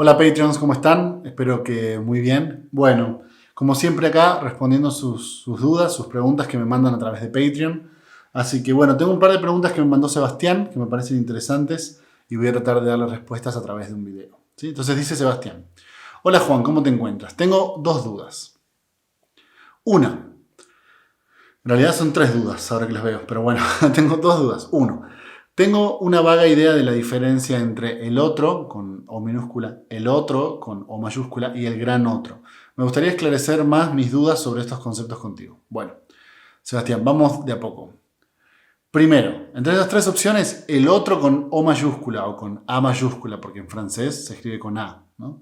Hola Patreons, ¿cómo están? Espero que muy bien. Bueno, como siempre acá respondiendo sus dudas, sus preguntas que me mandan a través de Patreon. Así que bueno, tengo un par de preguntas que me mandó Sebastián que me parecen interesantes y voy a tratar de darles respuestas a través de un video. ¿Sí? Entonces dice Sebastián: hola Juan, ¿cómo te encuentras? Tengo dos dudas. Una, en realidad son tres dudas ahora que las veo, pero bueno, tengo dos dudas. Uno, tengo una vaga idea de la diferencia entre el otro, con O minúscula, el otro, con O mayúscula, y el gran otro. Me gustaría esclarecer más mis dudas sobre estos conceptos contigo. Bueno, Sebastián, vamos de a poco. Primero, entre esas tres opciones, el otro con O mayúscula o con A mayúscula, porque en francés se escribe con A, ¿no?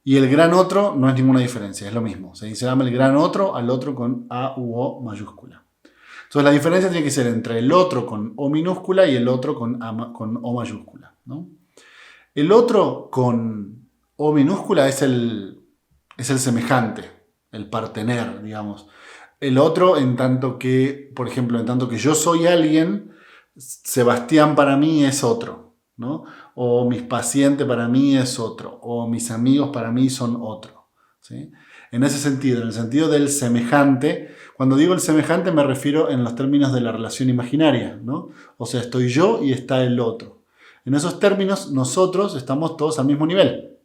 Y el gran otro no es ninguna diferencia, es lo mismo. Se llama el gran otro al otro con A u O mayúscula. Entonces la diferencia tiene que ser entre el otro con O minúscula y el otro con O mayúscula, ¿no? El otro con O minúscula es el semejante, el partener, digamos. El otro en tanto que, por ejemplo, en tanto que yo soy alguien, Sebastián para mí es otro, ¿no? O mis pacientes para mí es otro, o mis amigos para mí son otro, ¿sí? En ese sentido, en el sentido del semejante, cuando digo el semejante me refiero en los términos de la relación imaginaria, ¿no? O sea, estoy yo y está el otro. En esos términos, nosotros estamos todos al mismo nivel.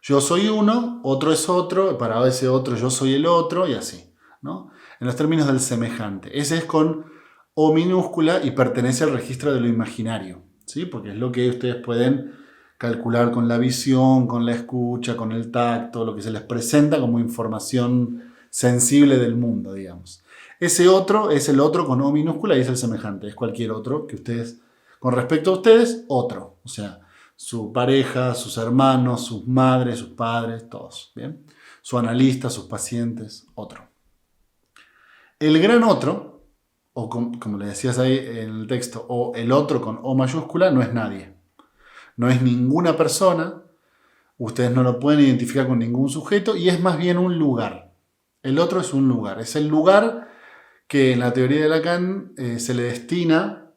Yo soy uno, otro es otro, para ese otro yo soy el otro y así, ¿no? En los términos del semejante. Ese es con O minúscula y pertenece al registro de lo imaginario, ¿sí? Porque es lo que ustedes pueden calcular con la visión, con la escucha, con el tacto, lo que se les presenta como información sensible del mundo, digamos. Ese otro es el otro con O minúscula y es el semejante, es cualquier otro que ustedes, con respecto a ustedes, otro, o sea, su pareja, sus hermanos, sus madres, sus padres, todos, ¿bien? Su analista, sus pacientes, otro. El gran otro, o como le decías ahí en el texto, o el otro con O mayúscula, no es nadie. No es ninguna persona, ustedes no lo pueden identificar con ningún sujeto y es más bien un lugar. El otro es un lugar, es el lugar que en la teoría de Lacan se le destina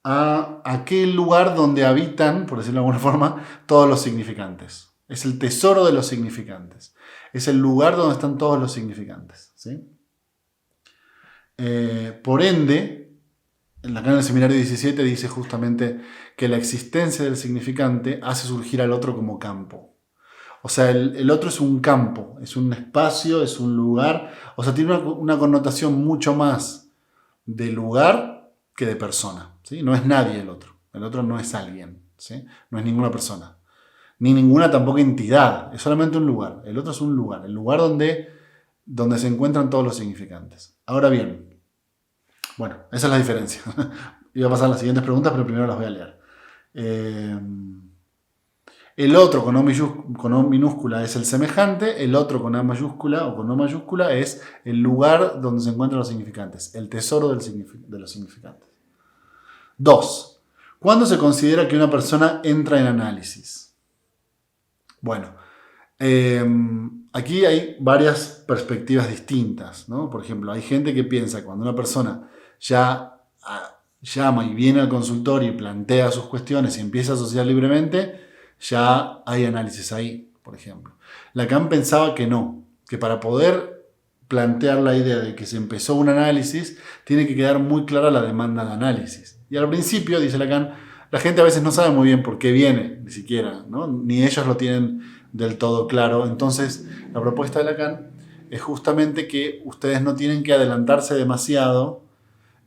a aquel lugar donde habitan, por decirlo de alguna forma, todos los significantes. Es el tesoro de los significantes. Es el lugar donde están todos los significantes, ¿sí? Por ende, Lacan en el seminario 17 dice justamente que la existencia del significante hace surgir al otro como campo. O sea, el otro es un campo, es un espacio, es un lugar. O sea, tiene una connotación mucho más de lugar que de persona, ¿sí? No es nadie el otro no es alguien, ¿sí? No es ninguna persona, ni ninguna tampoco entidad, es solamente un lugar. El otro es un lugar, el lugar donde se encuentran todos los significantes. Ahora bien, bueno, esa es la diferencia. Iba a pasar a las siguientes preguntas, pero primero las voy a leer. El otro con O minúscula es el semejante, el otro con A mayúscula o con O mayúscula es el lugar donde se encuentran los significantes, el tesoro de los significantes. 2. ¿Cuándo se considera que una persona entra en análisis? Bueno, aquí hay varias perspectivas distintas, ¿no? Por ejemplo, hay gente que piensa que cuando una persona ya llama y viene al consultorio y plantea sus cuestiones y empieza a asociar libremente, ya hay análisis ahí, por ejemplo. Lacan pensaba que no, que para poder plantear la idea de que se empezó un análisis, tiene que quedar muy clara la demanda de análisis. Y al principio, dice Lacan, la gente a veces no sabe muy bien por qué viene, ni siquiera, ¿no? Ni ellos lo tienen del todo claro. Entonces, la propuesta de Lacan es justamente que ustedes no tienen que adelantarse demasiado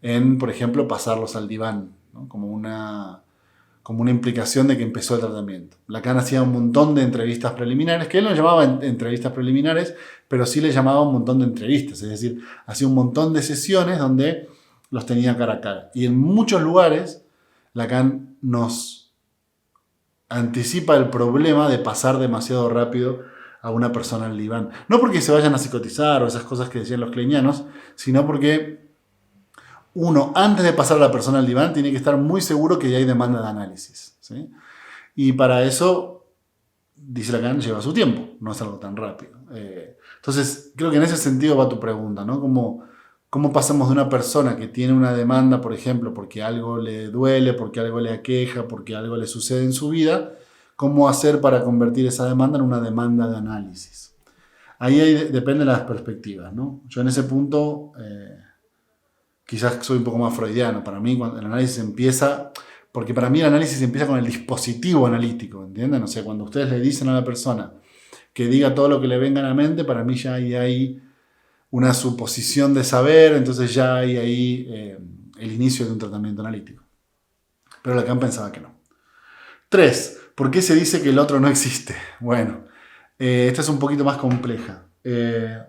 en, por ejemplo, pasarlos al diván, ¿no? Como una implicación de que empezó el tratamiento. Lacan hacía un montón de entrevistas preliminares, que él no llamaba entrevistas preliminares, pero sí le llamaba un montón de entrevistas, es decir, hacía un montón de sesiones donde los tenía cara a cara. Y en muchos lugares, Lacan nos anticipa el problema de pasar demasiado rápido a una persona al diván. No porque se vayan a psicotizar o esas cosas que decían los kleinianos, sino porque uno, antes de pasar a la persona al diván, tiene que estar muy seguro que ya hay demanda de análisis, ¿sí? Y para eso, dice Lacan, lleva su tiempo, no es algo tan rápido. Entonces, creo que en ese sentido va tu pregunta, ¿no? ¿Cómo pasamos de una persona que tiene una demanda, por ejemplo, porque algo le duele, porque algo le aqueja, porque algo le sucede en su vida, ¿Cómo hacer para convertir esa demanda en una demanda de análisis? Ahí depende de las perspectivas, ¿no? Yo en ese punto quizás soy un poco más freudiano. Para mí cuando el análisis empieza, porque para mí el análisis empieza con el dispositivo analítico, ¿entienden? O sea, cuando ustedes le dicen a la persona que diga todo lo que le venga a la mente, para mí ya hay una suposición de saber, entonces ya hay ahí el inicio de un tratamiento analítico. Pero Lacan pensaba que no. 3. ¿Por qué se dice que el otro no existe? Bueno, esta es un poquito más compleja. Que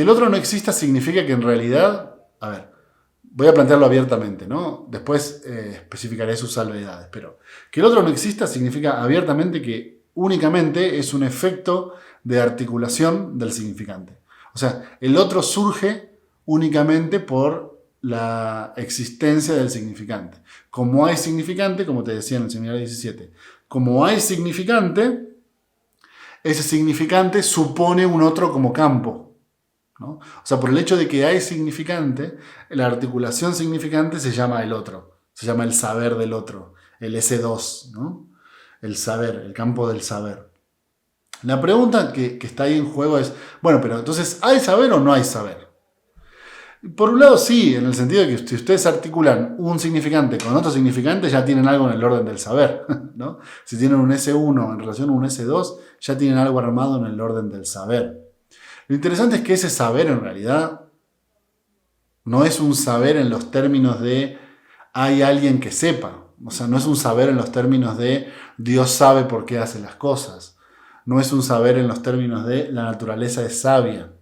el otro no exista significa que en realidad, a ver, voy a plantearlo abiertamente, ¿no? Después especificaré sus salvedades, pero que el otro no exista significa abiertamente que únicamente es un efecto de articulación del significante. O sea, el otro surge únicamente por la existencia del significante. Como hay significante, como te decía en el seminario 17, como hay significante, ese significante supone un otro como campo, ¿no? O sea, por el hecho de que hay significante, la articulación significante se llama el otro, se llama el saber del otro, el S2, ¿no? El saber, el campo del saber. La pregunta que está ahí en juego es, bueno, pero entonces, ¿hay saber o no hay saber? Por un lado sí, en el sentido de que si ustedes articulan un significante con otro significante, ya tienen algo en el orden del saber, ¿no? Si tienen un S1 en relación a un S2, ya tienen algo armado en el orden del saber. Lo interesante es que ese saber en realidad no es un saber en los términos de hay alguien que sepa. O sea, no es un saber en los términos de Dios sabe por qué hace las cosas. No es un saber en los términos de la naturaleza es sabia.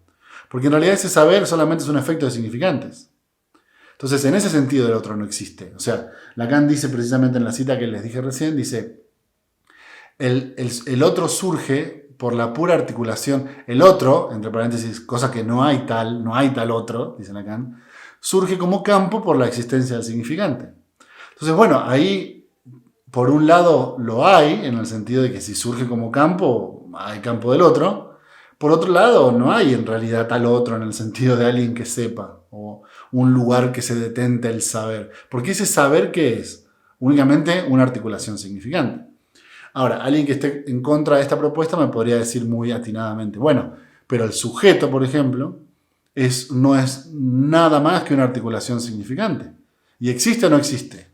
Porque en realidad ese saber solamente es un efecto de significantes. Entonces, en ese sentido el otro no existe. O sea, Lacan dice precisamente en la cita que les dije recién, dice, el otro surge por la pura articulación. El otro, entre paréntesis, cosa que no hay tal otro, dice Lacan, surge como campo por la existencia del significante. Entonces, bueno, ahí por un lado lo hay, en el sentido de que si surge como campo, hay campo del otro. Por otro lado, no hay en realidad tal otro en el sentido de alguien que sepa o un lugar que se detente el saber. Porque ese saber, ¿qué es? Únicamente una articulación significante. Ahora, alguien que esté en contra de esta propuesta me podría decir muy atinadamente, bueno, pero el sujeto, por ejemplo, no es nada más que una articulación significante. ¿Y existe o no existe?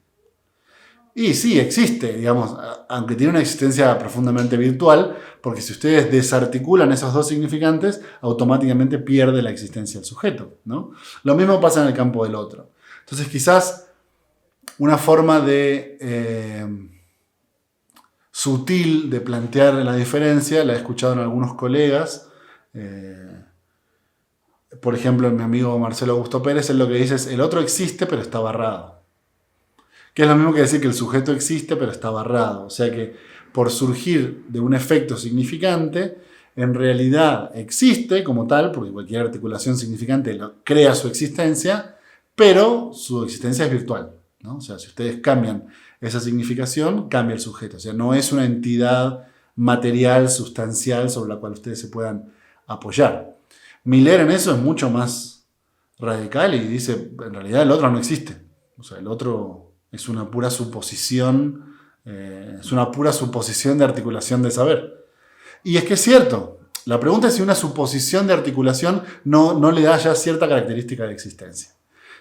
Y sí, existe, digamos, aunque tiene una existencia profundamente virtual, porque si ustedes desarticulan esos dos significantes, automáticamente pierde la existencia del sujeto, ¿no? Lo mismo pasa en el campo del otro. Entonces, quizás una forma de sutil de plantear la diferencia, la he escuchado en algunos colegas, por ejemplo, mi amigo Marcelo Augusto Pérez, él lo que dice es, el otro existe pero está barrado. Que es lo mismo que decir que el sujeto existe pero está barrado. O sea que por surgir de un efecto significante, en realidad existe como tal, porque cualquier articulación significante crea su existencia, pero su existencia es virtual, ¿no? O sea, si ustedes cambian esa significación, cambia el sujeto. O sea, no es una entidad material, sustancial, sobre la cual ustedes se puedan apoyar. Miller en eso es mucho más radical y dice, en realidad el otro no existe. O sea, el otro es una pura suposición, de articulación de saber. Y es que es cierto, la pregunta es si una suposición de articulación no le da ya cierta característica de existencia.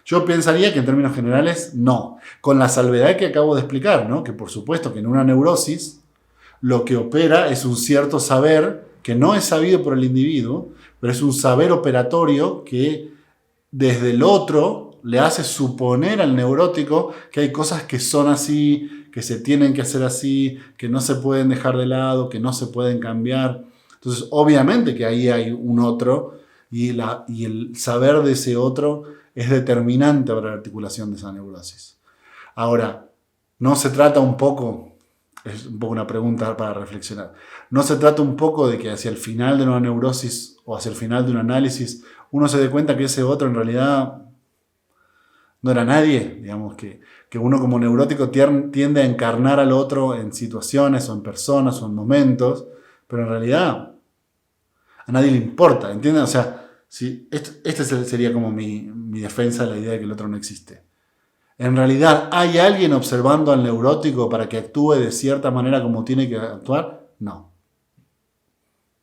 Yo pensaría que en términos generales no, con la salvedad que acabo de explicar, ¿no? Que por supuesto que en una neurosis lo que opera es un cierto saber que no es sabido por el individuo, pero es un saber operatorio que desde el otro le hace suponer al neurótico que hay cosas que son así, que se tienen que hacer así, que no se pueden dejar de lado, que no se pueden cambiar. Entonces, obviamente que ahí hay un otro y el saber de ese otro es determinante para la articulación de esa neurosis. Ahora, no se trata un poco, es un poco una pregunta para reflexionar, no se trata un poco de que hacia el final de una neurosis o hacia el final de un análisis uno se dé cuenta que ese otro en realidad no era nadie, digamos que uno como neurótico tiende a encarnar al otro en situaciones o en personas o en momentos, pero en realidad a nadie le importa, ¿entienden? O sea, si, este sería como mi defensa de la idea de que el otro no existe. ¿En realidad hay alguien observando al neurótico para que actúe de cierta manera como tiene que actuar? No.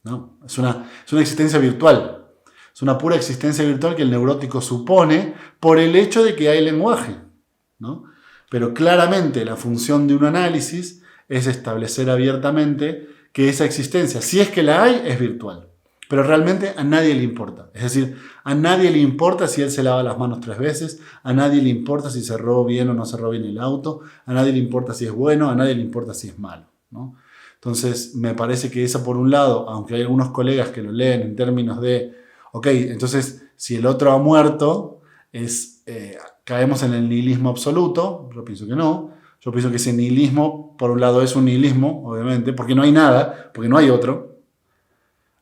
No. Es una existencia virtual. Es una pura existencia virtual que el neurótico supone por el hecho de que hay lenguaje, ¿no? Pero claramente la función de un análisis es establecer abiertamente que esa existencia, si es que la hay, es virtual. Pero realmente a nadie le importa. Es decir, a nadie le importa si él se lava las manos 3 veces, a nadie le importa si cerró bien o no cerró bien el auto, a nadie le importa si es bueno, a nadie le importa si es malo, ¿no? Entonces, me parece que eso por un lado, aunque hay algunos colegas que lo leen en términos de, ok, entonces si el otro ha muerto, caemos en el nihilismo absoluto. Yo pienso que no. Yo pienso que ese nihilismo, por un lado, es un nihilismo, obviamente, porque no hay nada, porque no hay otro.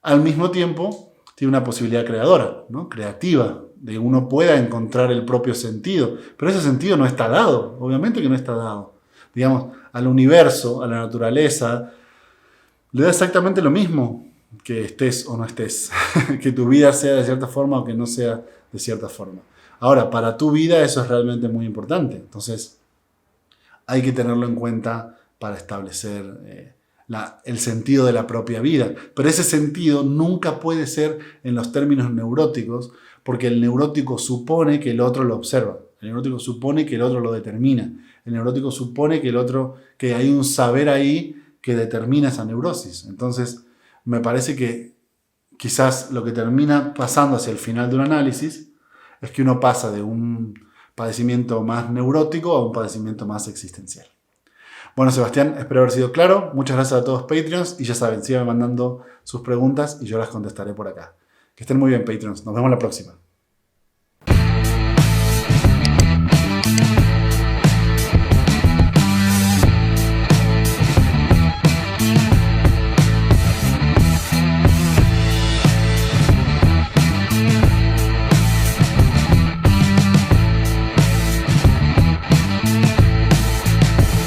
Al mismo tiempo, tiene una posibilidad creadora, ¿no? Creativa, de que uno pueda encontrar el propio sentido. Pero ese sentido no está dado, obviamente que no está dado. Digamos, al universo, a la naturaleza, le da exactamente lo mismo que estés o no estés. Que tu vida sea de cierta forma o que no sea de cierta forma. Ahora, para tu vida eso es realmente muy importante. Entonces, hay que tenerlo en cuenta para establecer el sentido de la propia vida. Pero ese sentido nunca puede ser en los términos neuróticos, porque el neurótico supone que el otro lo observa. El neurótico supone que el otro lo determina. El neurótico supone que hay un saber ahí que determina esa neurosis. Entonces, me parece que quizás lo que termina pasando hacia el final de un análisis es que uno pasa de un padecimiento más neurótico a un padecimiento más existencial. Bueno, Sebastián, espero haber sido claro. Muchas gracias a todos Patreons y ya saben, sigan mandando sus preguntas y yo las contestaré por acá. Que estén muy bien, Patreons. Nos vemos la próxima.